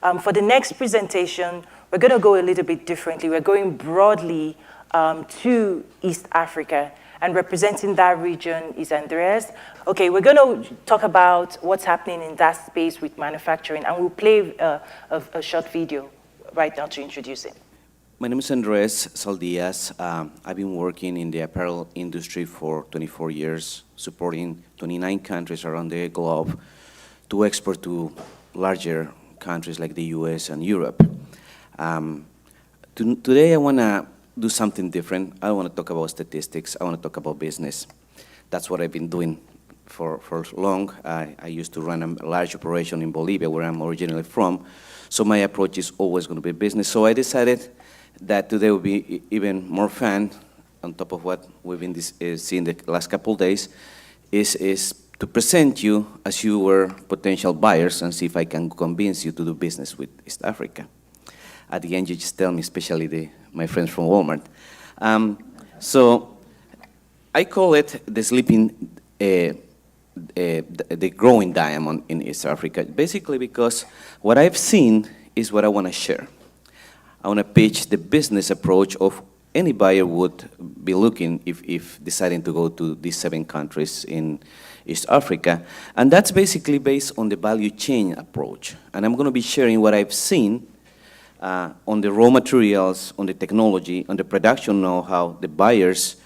For the next presentation, we're going to go a little bit differently. We're going broadly to East Africa, and representing that region is Andreas. Okay, we're going to talk about what's happening in that space with manufacturing, and we'll play a short video right now to introduce it. My name is Andres Saldias. I've been working in the apparel industry for 24 years, supporting 29 countries around the globe to export to larger countries like the US and Europe. Today I want to do something different. I want to talk about statistics. I want to talk about business. That's what I've been doing for long. I used to run a large operation in Bolivia, where I'm originally from. So my approach is always going to be business. So I decided that today will be even more fun, on top of what we've been seeing the last couple of days, is to present you as you were potential buyers and see if I can convince you to do business with East Africa. At the end, you just tell me, especially my friends from Walmart. So I call it the sleeping, the growing diamond in East Africa, basically because what I've seen is what I want to share. I want to pitch the business approach of any buyer would be looking if deciding to go to these 7 countries in East Africa. And that's basically based on the value chain approach. And I'm going to be sharing what I've seen on the raw materials, on the technology, on the production know-how, the buyers'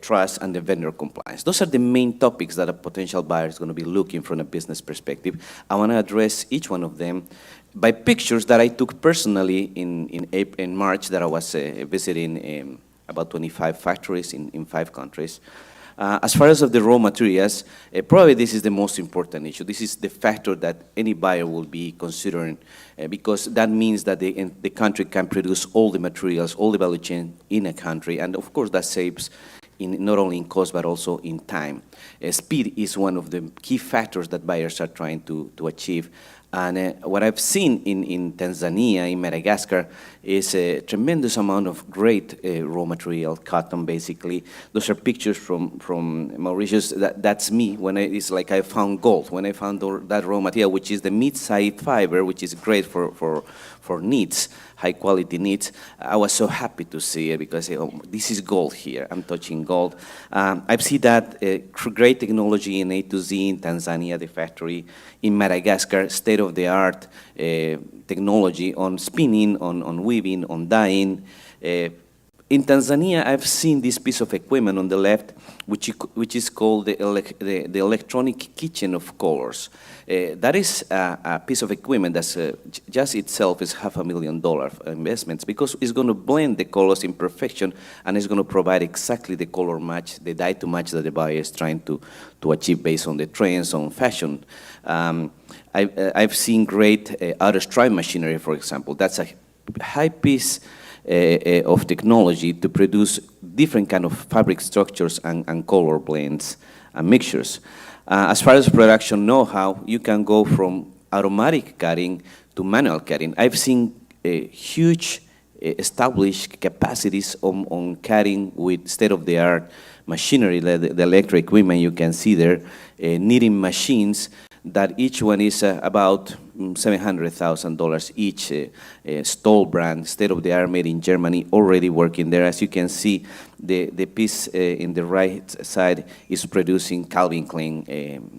trust, and the vendor compliance. Those are the main topics that a potential buyer is going to be looking from a business perspective. I want to address each one of them by pictures that I took personally in March, that I was visiting about 25 factories in 5 countries. As far as of the raw materials, probably this is the most important issue. This is the factor that any buyer will be considering, because that means that the country can produce all the materials, all the value chain in a country, and of course that saves not only in cost but also in time. Speed is one of the key factors that buyers are trying to achieve. And what I've seen in Tanzania, in Madagascar, is a tremendous amount of great raw material, cotton basically. Those are pictures from Mauritius. That's me, it's like I found gold. When I found that raw material, which is the mid-side fiber, which is great for knits, high quality knits, I was so happy to see it because this is gold here. I'm touching gold. I've seen that great technology in A to Z in Tanzania, the factory. In Madagascar, state-of-the-art technology on spinning, on weaving, on dyeing. In Tanzania, I've seen this piece of equipment on the left, which is called the electronic kitchen of colors. That is a piece of equipment that's just itself is $500,000 investments, because it's going to blend the colors in perfection, and it's going to provide exactly the color match, the dye to match that the buyer is trying to achieve based on the trends, on fashion. I've seen great outer stripe machinery, for example. That's a high piece of technology to produce different kind of fabric structures and color blends and mixtures. As far as production know-how, you can go from automatic cutting to manual cutting. I've seen huge established capacities on cutting with state-of-the-art machinery, the electric equipment you can see there, knitting machines that each one is about $700,000 each. Stoll brand, state-of-the-art, made in Germany, already working there. As you can see, the piece in the right side is producing Calvin Klein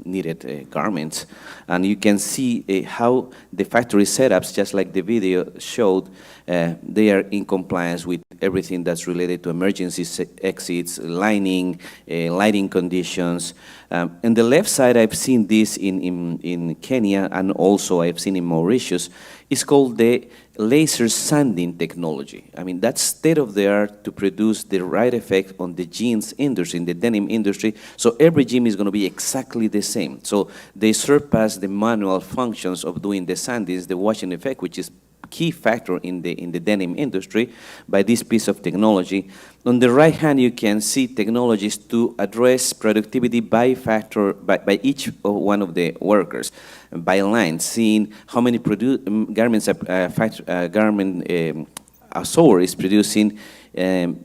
knitted garments. And you can see how the factory setups, just like the video showed, they are in compliance with everything that's related to emergency exits, lining, lighting conditions. On the left side, I've seen this in Kenya, and also I've seen in Mauritius. It's called the laser sanding technology. I mean, that's state-of-the-art to produce the right effect on the jeans industry, in the denim industry. So every jean is going to be exactly the same. So they surpass the manual functions of doing the sandings, the washing effect, which is key factor in the denim industry, by this piece of technology. On the right hand, you can see technologies to address productivity by factor, by each one of the workers, by line, seeing how many garments, a sewer is producing,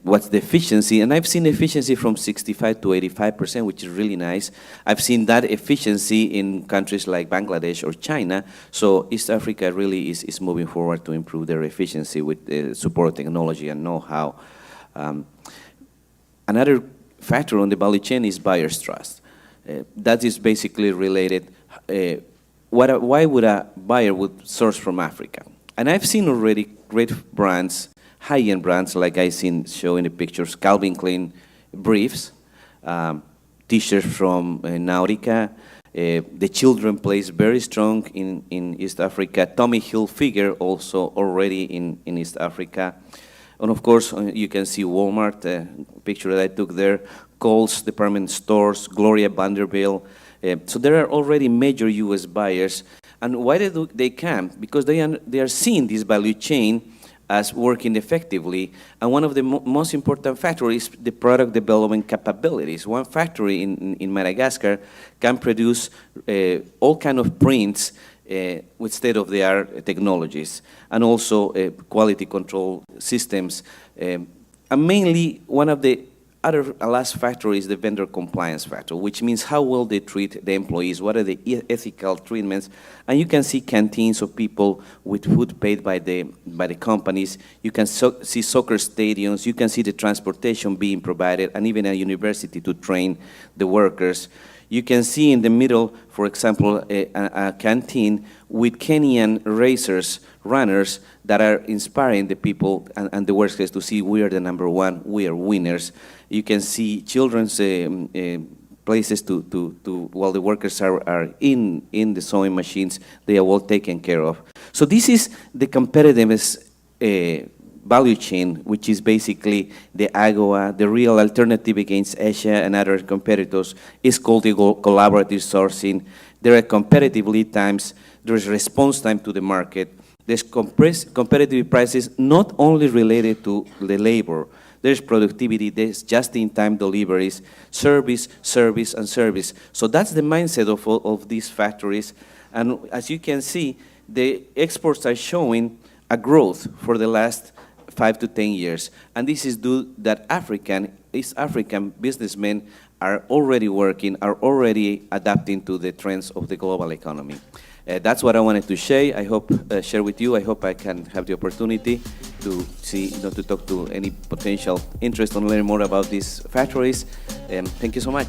what's the efficiency, and I've seen efficiency from 65 to 85%, which is really nice. I've seen that efficiency in countries like Bangladesh or China, so East Africa really is moving forward to improve their efficiency with support technology and know-how. Another factor on the value chain is buyer's trust. That is basically related, why would a buyer would source from Africa? And I've seen already great brands, high-end brands, like I've seen showing the pictures, Calvin Klein briefs, T-shirts from Nautica. The children plays very strong in East Africa. Tommy Hilfiger also already in East Africa. And of course, you can see Walmart, picture that I took there, Kohl's department stores, Gloria Vanderbilt. So there are already major US buyers. And why do they come? Because they are seeing this value chain as working effectively. And one of the most important factors is the product development capabilities. One factory in Madagascar can produce all kind of prints with state-of-the-art technologies, and also quality control systems. And mainly, one of the other last factor is the vendor compliance factor, which means how well they treat the employees, what are the ethical treatments. And you can see canteens of people with food paid by the companies. You can see soccer stadiums. You can see the transportation being provided, and even a university to train the workers. You can see in the middle, for example, a canteen with Kenyan racers, runners, that are inspiring the people and the workers to see we are the number one, we are winners. You can see children's places while the workers are in the sewing machines, they are well taken care of. So this is the competitiveness value chain, which is basically the AGOA, the real alternative against Asia and other competitors, is called the collaborative sourcing. There are competitive lead times, there is response time to the market, there's competitive prices not only related to the labor, there's productivity, there's just-in-time deliveries, service, service, and service. So that's the mindset of these factories. And as you can see, the exports are showing a growth for the last 5 to 10 years. And this is due that East African businessmen are already working, are already adapting to the trends of the global economy. That's what I wanted to share. I hope share with you. I hope I can have the opportunity to see, to talk to any potential interest on learning more about these factories. Thank you so much.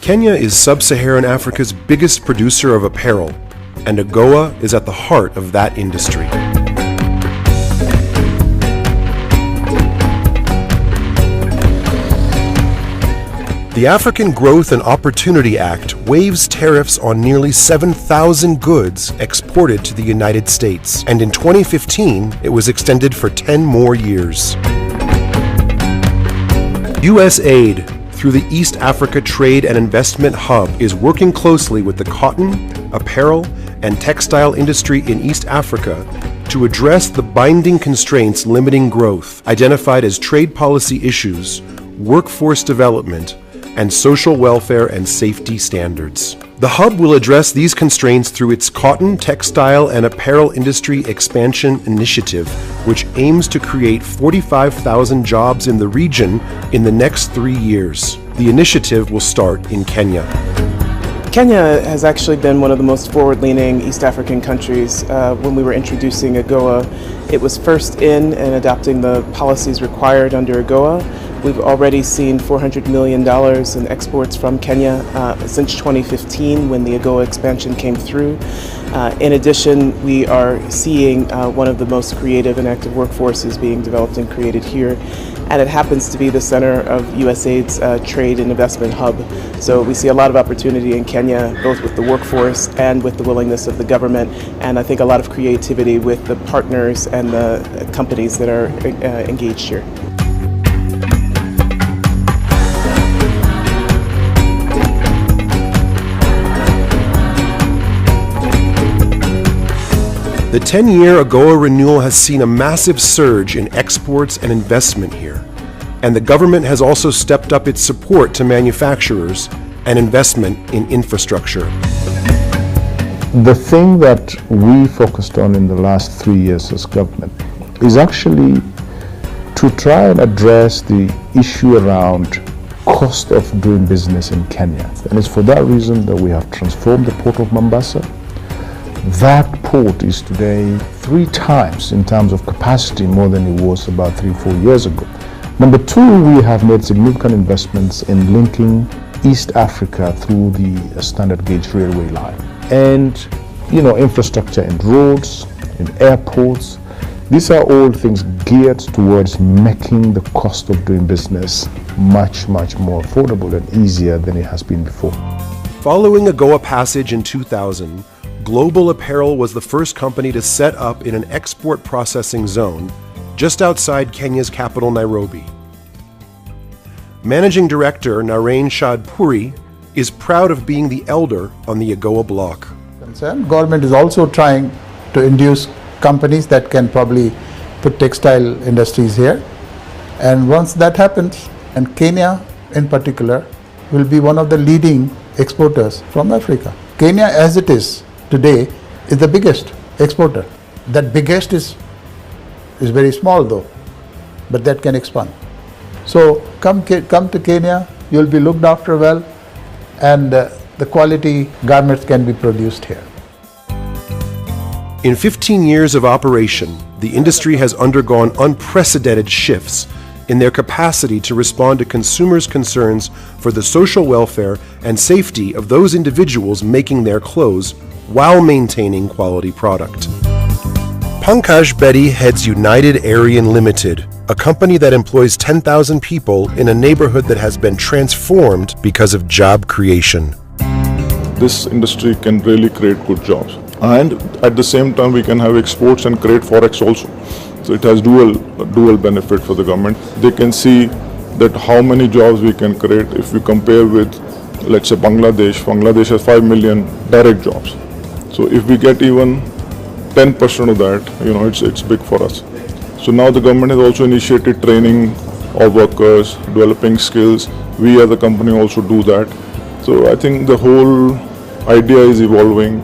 Kenya is sub-Saharan Africa's biggest producer of apparel, and AGOA is at the heart of that industry. The African Growth and Opportunity Act waives tariffs on nearly 7,000 goods exported to the United States, and in 2015, it was extended for 10 more years. USAID, through the East Africa Trade and Investment Hub, is working closely with the cotton, apparel, and textile industry in East Africa to address the binding constraints limiting growth, identified as trade policy issues, workforce development, and social welfare and safety standards. The Hub will address these constraints through its Cotton, Textile, and Apparel Industry Expansion Initiative, which aims to create 45,000 jobs in the region in the next 3 years. The initiative will start in Kenya. Kenya has actually been one of the most forward-leaning East African countries. When we were introducing AGOA, it was first in and adopting the policies required under AGOA. We've already seen $400 million in exports from Kenya since 2015 when the AGOA expansion came through. In addition, we are seeing one of the most creative and active workforces being developed and created here. And it happens to be the center of USAID's Trade and Investment Hub. So we see a lot of opportunity in Kenya, both with the workforce and with the willingness of the government, and I think a lot of creativity with the partners and the companies that are engaged here. The 10-year AGOA renewal has seen a massive surge in exports and investment here, and the government has also stepped up its support to manufacturers and investment in infrastructure. The thing that we focused on in the last 3 years as government is actually to try and address the issue around cost of doing business in Kenya. And it's for that reason that we have transformed the port of Mombasa. That port is today 3 times in terms of capacity more than it was about 3-4 years ago. Number 2, we have made significant investments in linking East Africa through the standard gauge railway line. And, infrastructure in roads, in airports, these are all things geared towards making the cost of doing business much, much more affordable and easier than it has been before. Following AGOA passage in 2000, Global Apparel was the first company to set up in an export processing zone just outside Kenya's capital, Nairobi. Managing Director Narain Shadpuri is proud of being the elder on the AGOA block. Government is also trying to induce companies that can probably put textile industries here. And once that happens, and Kenya in particular will be one of the leading exporters from Africa. Kenya as it is today is the biggest exporter. That biggest is very small though, but that can expand. So come to Kenya, you'll be looked after well, and the quality garments can be produced here. In 15 years of operation, the industry has undergone unprecedented shifts in their capacity to respond to consumers' concerns for the social welfare and safety of those individuals making their clothes while maintaining quality product. Pankaj Bedi heads United Aryan Limited, a company that employs 10,000 people in a neighborhood that has been transformed because of job creation. This industry can really create good jobs, and at the same time we can have exports and create forex also. So it has dual benefit for the government. They can see that how many jobs we can create if we compare with, let's say, Bangladesh. Bangladesh has 5 million direct jobs. So if we get even 10% of that, it's big for us. So now the government has also initiated training of workers, developing skills. We as a company also do that. So I think the whole idea is evolving.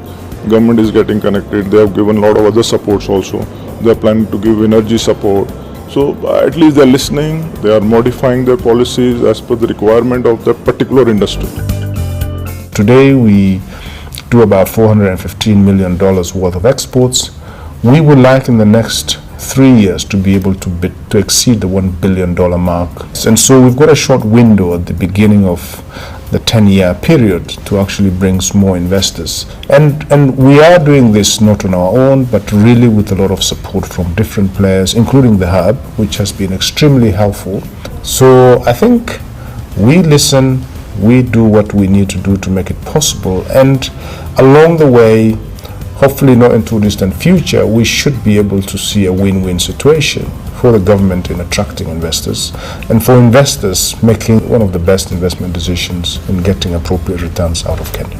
Government is getting connected. They have given a lot of other supports also. They are planning to give energy support. So at least they are listening. They are modifying their policies as per the requirement of that particular industry. Today we do about $415 million worth of exports. We would like in the next 3 years to be able to exceed the $1 billion mark. And so we've got a short window at the beginning of the 10-year period to actually bring more investors. And we are doing this not on our own, but really with a lot of support from different players, including the Hub, which has been extremely helpful. So I think we listen, we do what we need to do to make it possible. And along the way, hopefully not in too distant future, we should be able to see a win-win situation for the government in attracting investors and for investors making one of the best investment decisions in getting appropriate returns out of Kenya.